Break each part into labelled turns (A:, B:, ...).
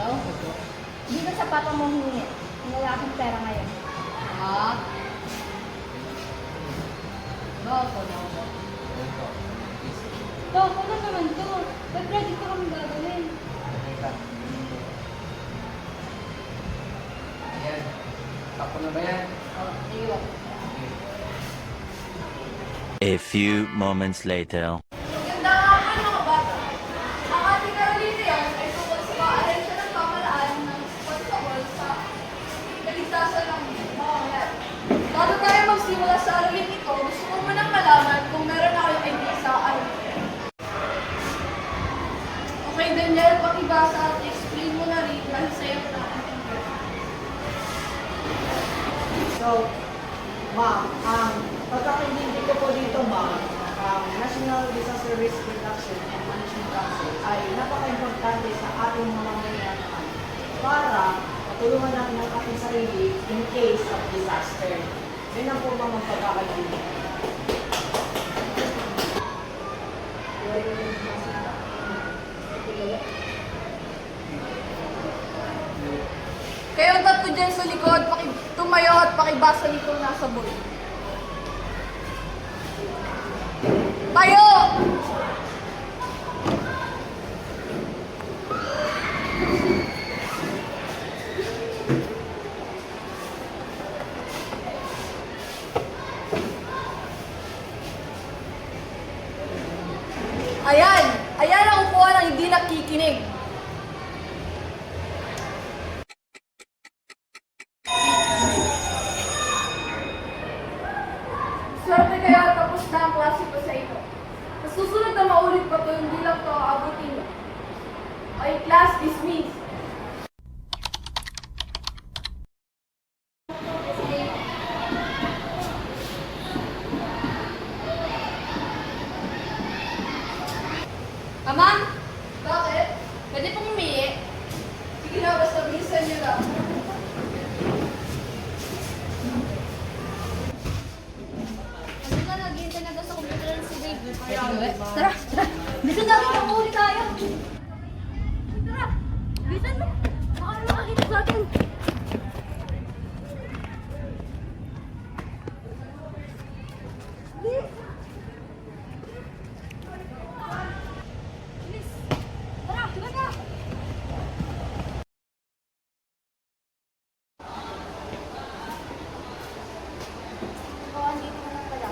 A: daw?
B: Hindi ko sa papa mo humingi. Wala akong pera ngayon.
A: Ha? Loko na ako.
B: To, wala naman to. Ba't ready ko kami gagawin?
C: Ayan. Tapo na ba yan?
A: Oh, iyo.
D: A few moments later.
E: Ganda nga po mga bata. Ang ating Carolina yan ay tungkol sa pag-arensya ng pamalaan ng pagsabol sa kaligtasan ng mga. Bago tayo magsimula sa aralin ito, gusto ko munang malaman kung meron na kayong idea sa aralin. Okay, Daniel, pakibasa at explain mo na rin dahil sa'yo na intindihan.
F: So, ma'am, ang pagkakaintindi ko po dito, ma'am, ang National Disaster Risk Reduction and Management Council ay napaka-importante sa ating mga mamamayan para matulungan natin ang ating sarili in case of disaster. Yan ang po mga pagkakaintindi.
E: Kayong tatlo dyan sa likod, tumayo at pakibasa nito nasa board. Tayo! Ayan! Ayan ang upuan ng hindi nakikinig. Swerte kaya tapos na ang klase pa sa ito. Sa susunod na maulit pa to, hindi lang to aabutin. Okay, class dismissed.
B: Ma'am,
E: Bakit?
B: pwede pong humingi?
E: Sige na, basta bilisan niyo lang.
B: Ano na, naghihintay na daw sa computer ng si Babe. Tara, tara. Bisa natin makuhuli tayo. Tara, bisan mo. Baka na makakita sa atin. Bilis. Tara, tara. Oo, andito ka na pala.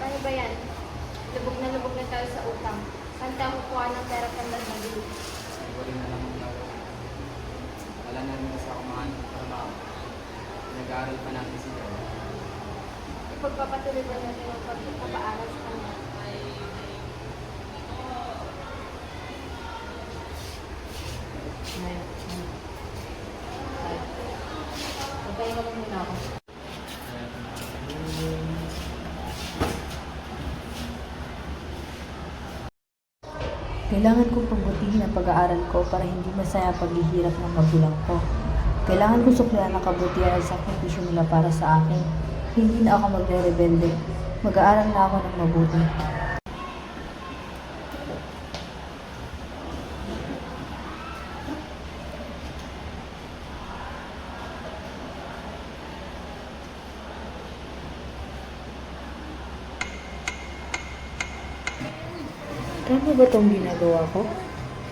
B: Paano ba yan? Lubog na tayo sa utang. Saan tayo kukuha ng pera pandag ng gulo?
C: Wala na lang ang gawin. Wala na rin sa kumahan ng trabaho. Nag-aaral pa natin si Joe.
B: Ipagpapatuloy ba natin ang pagpapaaral sa kanya?
A: Magpahinga mo muna ako.
G: Kailangan kong pagbutihin ang pag-aaral ko para hindi masaya ang paghihirap ng magulang ko. Kailangan ko suklian ang kabutihan at sakripisyo nila para sa akin. Hindi na ako magre-rebelde. Mag-aaral na ako ng mabuti. Tama ba itong ginagawa ko?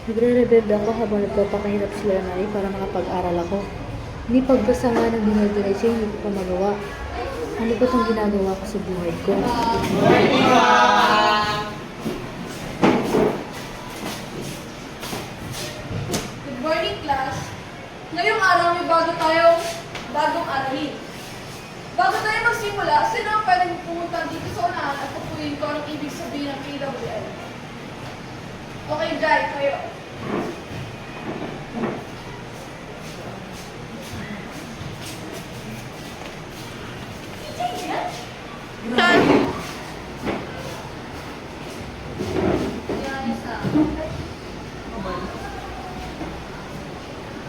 G: Nagre-rebelde ako habang nagpapakahirap sila na para makapag-aral ako. Hindi pagbasa nga ng dinadiraysyo, hindi ko pa magawa. Ano ba itong ginagawa ko sa buhay ko?
E: Good morning, class. Ngayong araw may bagong aralin. Bago tayo magsimula, sino ang pwedeng pumunta dito sa unahan at pupuyin ko ang ibig sabihin ng KWL? Okay, Jai, kayo.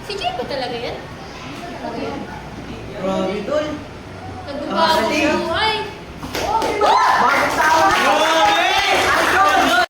B: Si Jay ba talaga yan?